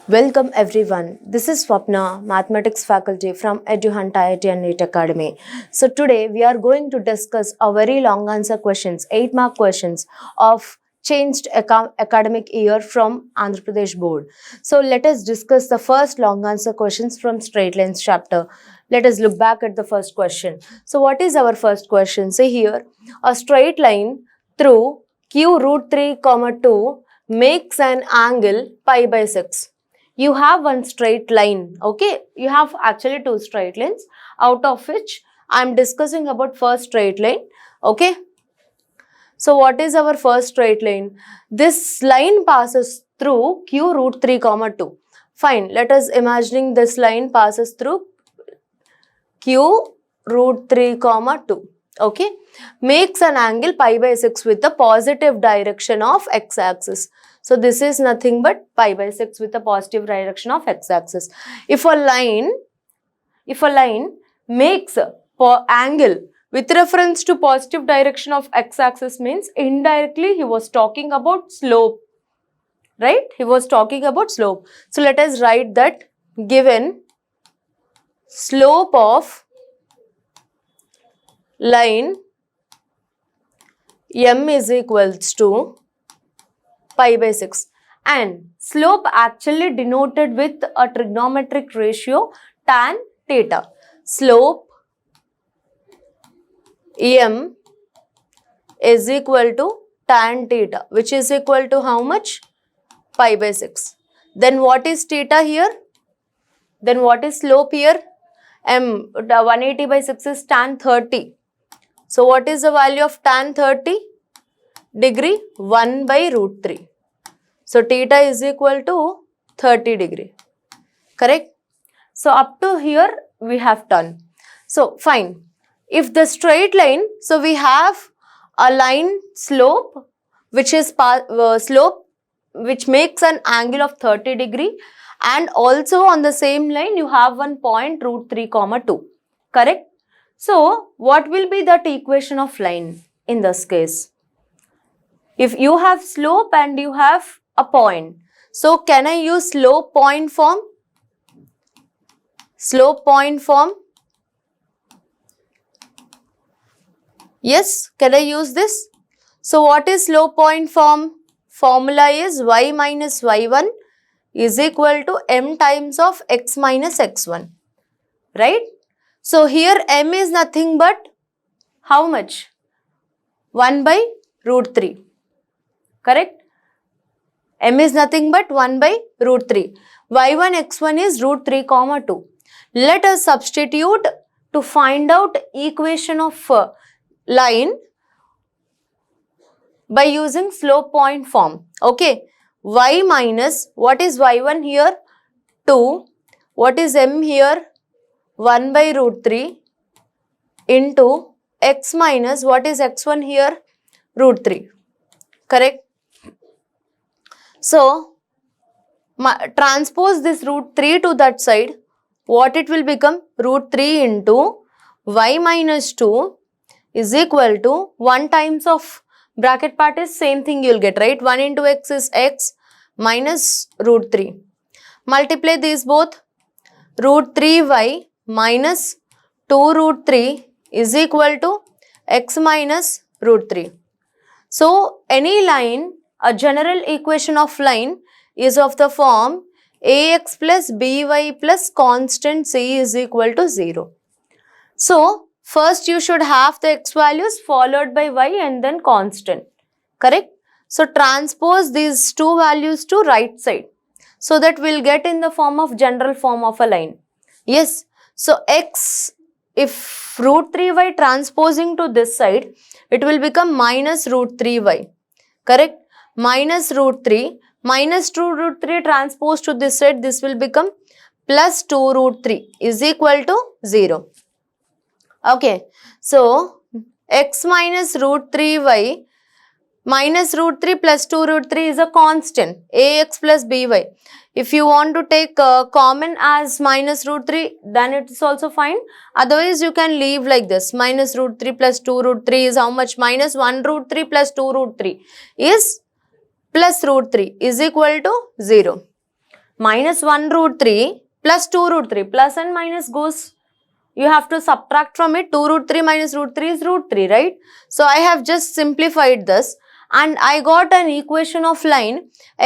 Welcome everyone. This is Swapna, Mathematics faculty from EduHunt IIT and NEET Academy. So today we are going to discuss a very long answer questions, 8-mark questions of changed academic year from Andhra Pradesh board. So let us discuss the first long answer questions from straight lines chapter. Let us look back at the first question. So what is our first question? Say here, a straight line through q root 3 comma 2 makes an angle pi by 6. You have one straight line, okay? You have actually two straight lines, out of which I am discussing about first straight line, okay? So what is our first straight line? This line passes through q root 3 comma 2. Fine, let us imagining this line passes through q root 3 comma 2, okay? Makes an angle pi by 6 with the positive direction of x-axis. So this is nothing but pi by 6 with a positive direction of x-axis. If a line makes an angle with reference to positive direction of x-axis, means indirectly he was talking about slope, right? He was talking about slope. So let us write that given slope of line m is equals to pi by 6, and slope actually denoted with a trigonometric ratio tan theta. Slope m is equal to tan theta, which is equal to how much? Pi by 6. Then what is theta here? Then what is slope here? 180 by 6 is tan 30. So what is the value of tan 30? Degree 1 by root 3. So theta is equal to 30 degree. Correct? So up to here we have done. So fine. If the straight line, so we have a line slope which is slope which makes an angle of 30 degree, and also on the same line you have one point root 3 comma 2. Correct? So what will be that equation of line in this case? If you have slope and you have a point, so can I use slope point form? Slope point form? Yes, can I use this? So what is slope point form? Formula is y minus y1 is equal to m times of x minus x1, right? So here m is nothing but how much? 1 by root 3. Correct? M is nothing but 1 by root 3. y1 x1 is root 3 comma 2. Let us substitute to find out equation of line by using slope point form. Okay. Y minus, what is y1 here? 2. What is m here? 1 by root 3 into x minus, what is x1 here? Root 3. Correct? So, transpose this root 3 to that side. What it will become? Root 3 into y minus 2 is equal to 1 times of bracket part is same thing you will get, right? 1 into x is x minus root 3. Multiply these both. Root 3y minus 2 root 3 is equal to x minus root 3. So, any line, a general equation of line is of the form ax plus by plus constant c is equal to 0. So, first you should have the x values followed by y and then constant. Correct? So, transpose these two values to right side so that we will get in the form of general form of a line. Yes. So, x, if root 3y transposing to this side, it will become minus root 3y. Correct? Minus root 3 minus 2 root 3 transposed to this side, this will become plus 2 root 3 is equal to 0. Okay. So, x minus root 3y minus root 3 plus 2 root 3 is a constant, ax plus by. If you want to take common as minus root 3, then it is also fine. Otherwise, you can leave like this. Minus root 3 plus 2 root 3 is how much? Minus 1 root 3 plus 2 root 3 is plus root 3 is equal to 0. minus 1 root 3 plus 2 root 3, plus and minus goes, you have to subtract from it. 2 root 3 minus root 3 is root 3, right? So I have just simplified this and I got an equation of line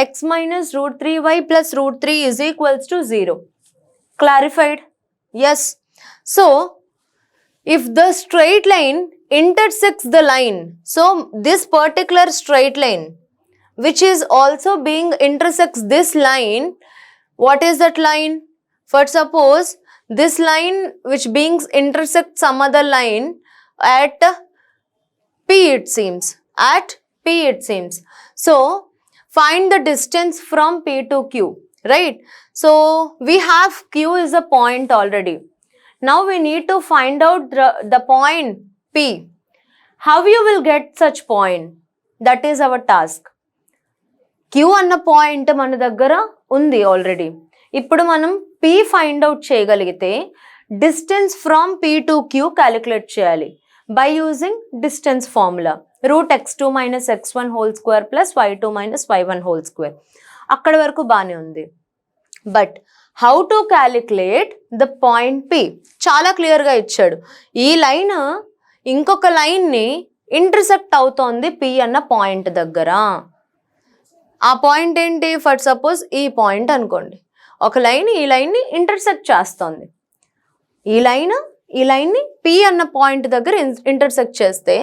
x minus root 3y plus root 3 is equals to 0. Clarified? Yes. So if the straight line intersects the line, so this particular straight line which is also being intersects this line, what is that line? For suppose this line which being intersects some other line at P, it seems. At P it seems. So find the distance from P to Q, right? So we have Q is a point already. Now we need to find out the point P. How you will get such point? That is our task. Q అన్న point మన దగ్గర ఉంది already. ఇప్పుడు మనం P find out చేయగలిగితే distance from P to Q calculate చేయాలి by using distance formula root x2 minus x1 whole square plus y2 minus y1 whole square. అక్కడ వరకు బాగానే ఉంది. But how to calculate the point P చాలా క్లియర్గా ఇచ్చాడు. ఈ లైన్ ఇంకొక లైన్ని ఇంటర్సెక్ట్ అవుతోంది P అన్న పాయింట్ దగ్గర. ఆ పాయింట్ ఏంటి? ఫర్ సపోజ్ ఈ పాయింట్ అనుకోండి, ఒక లైన్ ఈ లైన్ని ఇంటర్సెక్ట్ చేస్తుంది. ఈ లైన్ని P అన్న పాయింట్ దగ్గర ఇంటర్సెక్ట్ చేస్తే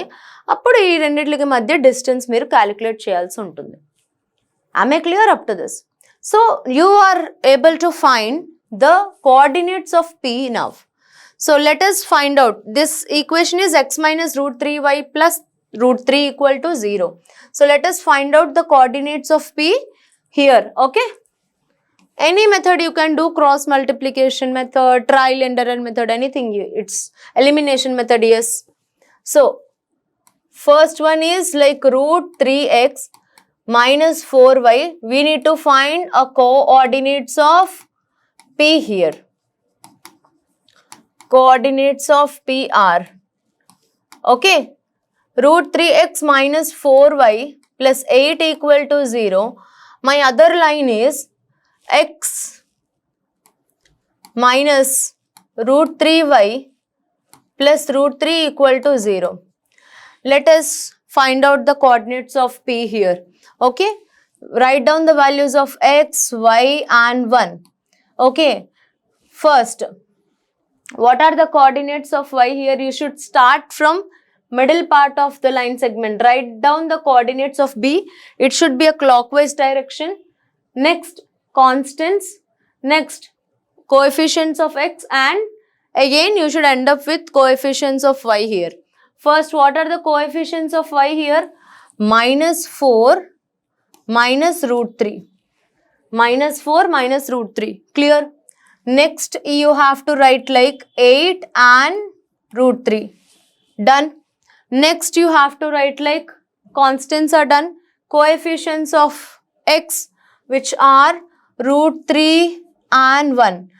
అప్పుడు ఈ రెండింటికి మధ్య డిస్టెన్స్ మీరు క్యాలిక్యులేట్ చేయాల్సి ఉంటుంది. I clear up to this? So you are able to find the coordinates of P now. So let us find out. This equation is x minus root 3y plus root 3 equal to 0. So let us find out the coordinates of P here. Okay. Any method you can do, cross multiplication method, trial and error method, anything. It's elimination method, yes. So first one is like root 3x minus 4y. We need to find a coordinates of P here. Coordinates of P are, okay, root 3x minus 4y plus 8 equal to 0. My other line is x minus root 3y plus root 3 equal to 0. Let us find out the coordinates of P here. Okay, write down the values of x, y and 1. Okay, first, what are the coordinates of y here? You should start from middle part of the line segment. Write down the coordinates of B. It should be a clockwise direction. Next, constants. Next, coefficients of x, and again you should end up with coefficients of y here. First, what are the coefficients of y here? Minus 4 minus root 3. Minus 4 minus root 3. Clear? Next, you have to write like 8 and root 3. Done. Next, you have to write like constants are done. Coefficients of x, which are root 3 and 1.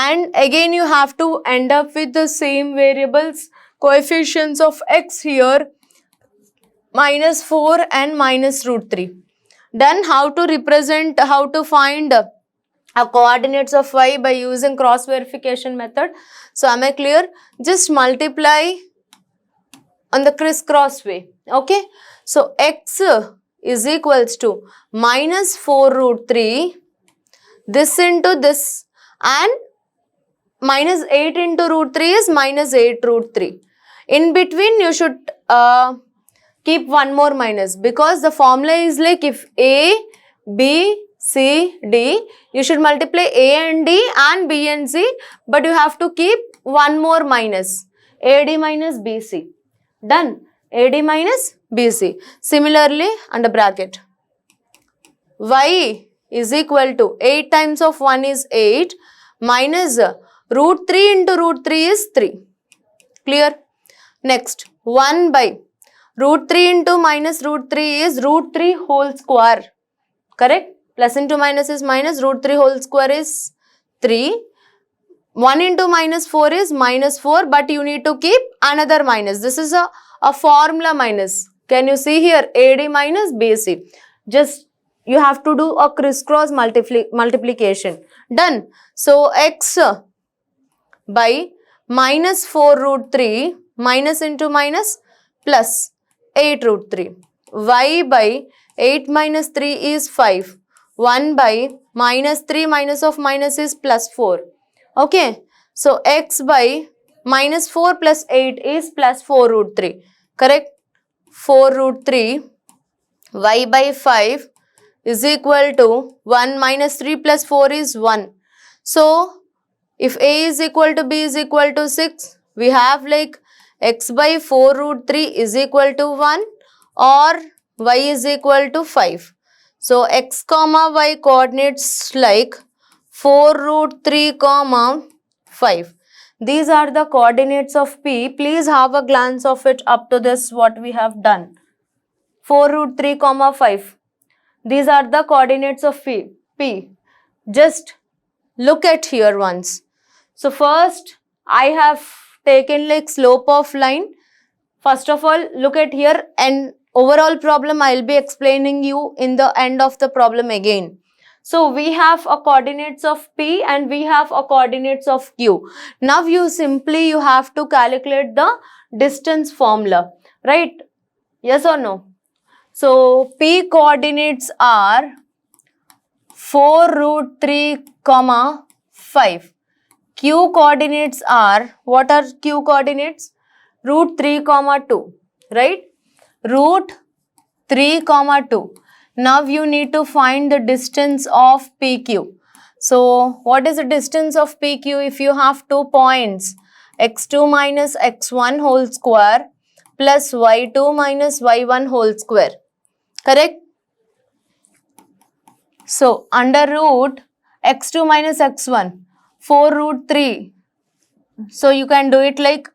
And again, you have to end up with the same variables. Coefficients of x here, minus 4 and minus root 3. Then how to represent, how to find coordinates of y by using cross verification method. So am I clear? Just multiply on the crisscross way. Okay, so x is equals to minus 4 root 3 this into this, and minus 8 into root 3 is minus 8 root 3. In between you should keep one more minus, because the formula is like if a, b, c, d, you should multiply a and d and b and c, but you have to keep one more minus, ad minus bc. Done. AD minus BC. Similarly, under bracket, y is equal to 8 times of 1 is 8 minus root 3 into root 3 is 3. Clear? Next, 1 by root 3 into minus root 3 is root 3 whole square. Correct? Plus into minus is minus, root 3 whole square is 3. 1 into minus 4 is minus 4, but you need to keep another minus. This is a formula minus. Can you see here? AD minus BC. Just you have to do a crisscross multiplication. Done. So x by minus 4 root 3 minus into minus plus 8 root 3. Y by 8 minus 3 is 5. 1 by minus 3 minus of minus is plus 4. Okay. So x by minus 4 plus 8 is plus 4 root 3. Correct? 4 root 3. Y by 5 is equal to 1 minus 3 plus 4 is 1. So if A is equal to B is equal to 6, we have like x by 4 root 3 is equal to 1 or y is equal to 5. So x comma y coordinates like 4 root 3 comma 5. These are the coordinates of P. Please have a glance of it up to this what we have done. 4 root 3 comma 5. These are the coordinates of P. Just look at here once. So first I have taken like slope of line. First of all, look at here, and overall problem I will be explaining you in the end of the problem again. So we have a coordinates of P and we have a coordinates of Q. Now you have to calculate the distance formula, right? Yes or no? So P coordinates are 4 root 3 comma 5. Q coordinates are, what are Q coordinates? Root 3 comma 2, right? Root 3 comma 2. Now you need to find the distance of PQ. So what is the distance of PQ if you have 2 points? x2 minus x1 whole square plus y2 minus y1 whole square. Correct? So under root x2 minus x1, 4 root 3. So you can do it like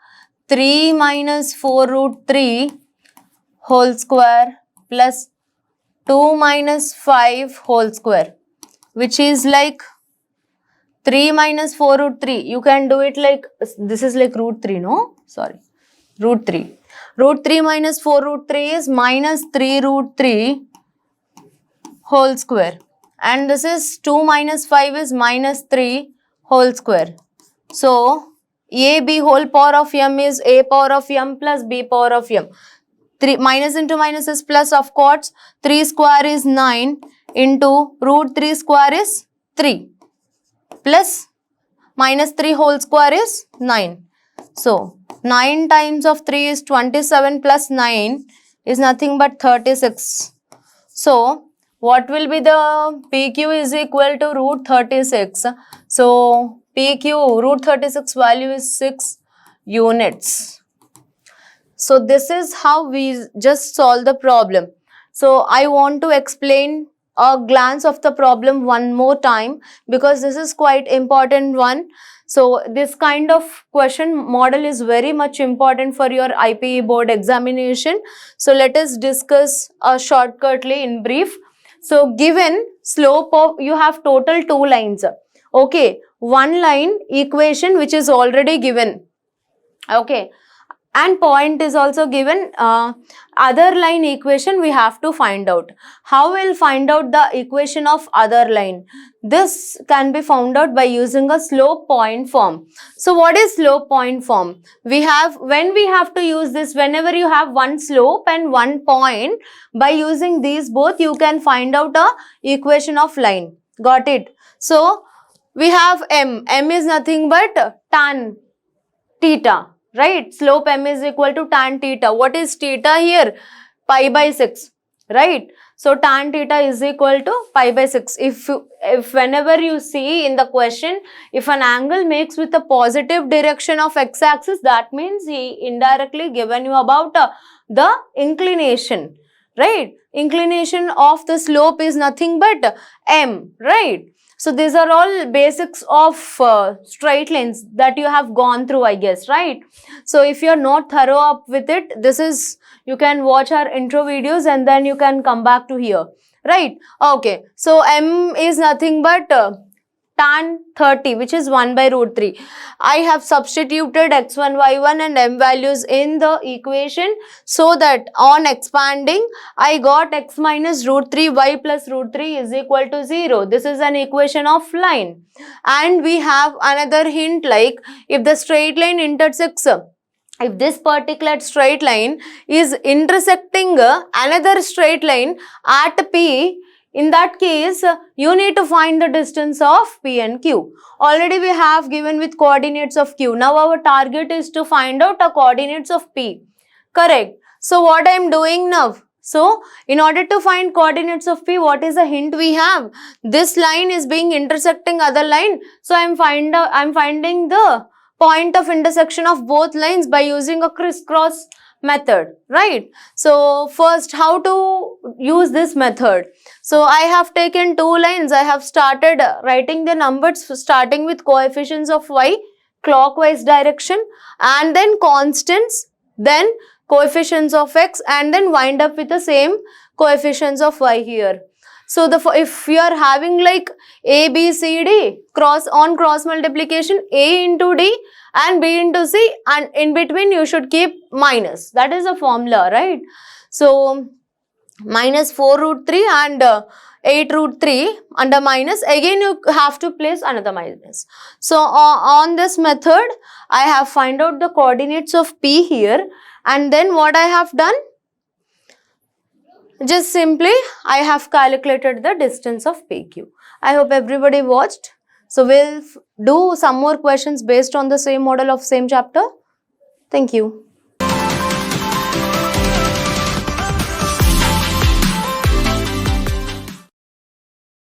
3 minus 4 root 3 whole square plus 2 minus 5 whole square, which is like 3 minus 4 root 3. You can do it like, this is like root 3, no? Sorry, root 3. Root 3 minus 4 root 3 is minus 3 root 3 whole square. And this is 2 minus 5 is minus 3 whole square. So, AB whole power of m is A power of m plus B power of m. 3 minus into minus is plus, of course. 3 square is 9 into root 3 square is 3 plus minus 3 whole square is 9. So, 9 times of 3 is 27 plus 9 is nothing but 36. So, what will be the PQ is equal to root 36. So, PQ root 36 value is 6 units. So, this is how we just solve the problem. So, I want to explain a glance of the problem one more time because this is quite important one. So, this kind of question model is very much important for your IPE board examination. So, let us discuss shortcutly in brief. So, given slope of, you have total 2 lines. Okay, one line equation which is already given. Okay, and point is also given. Other line equation we have to find out. How we'll find out the equation of other line? This can be found out by using a slope point form. So what is slope point form? We have, when we have to use this, whenever you have one slope and one point, by using these both you can find out a equation of line. Got it? So we have m. M is nothing but tan theta. Right, slope m is equal to tan theta. What is theta here? Pi by 6, right? So tan theta is equal to pi by 6. If whenever you see in the question, if an angle makes with a positive direction of x-axis, that means he indirectly given you about the inclination, right? Inclination of the slope is nothing but m, right? So these are all basics of straight lines that you have gone through, I guess, right? So if you are not thorough up with it, this is, you can watch our intro videos and then you can come back to here, right? Okay, so m is nothing but tan 30, which is 1 by root 3. I have substituted x1, y1 and m values in the equation, so that on expanding, I got x minus root 3 y plus root 3 is equal to 0. This is an equation of line. And we have another hint, like if the straight line intersects, if this particular straight line is intersecting another straight line at P, in that case, you need to find the distance of P and Q. Already we have given with coordinates of Q. Now our target is to find out the coordinates of P. Correct. So what I am doing now? So in order to find coordinates of P, what is the hint we have? This line is being intersecting other line. So I am finding the point of intersection of both lines by using a crisscross method, right? So first, how to use this method? So I have taken two lines. I have started writing the numbers starting with coefficients of y clockwise direction, and then constants, then coefficients of x, and then wind up with the same coefficients of y here. So if you are having like A, B, C, D, cross multiplication, A into D and B into C, and in between you should keep minus. That is a formula, right? So minus 4 root 3 and 8 root 3 under minus, again you have to place another minus. So on this method, I have find out the coordinates of P here, and then what I have done? Just simply, I have calculated the distance of PQ. I hope everybody watched. So we'll do some more questions based on the same model of same chapter. Thank you.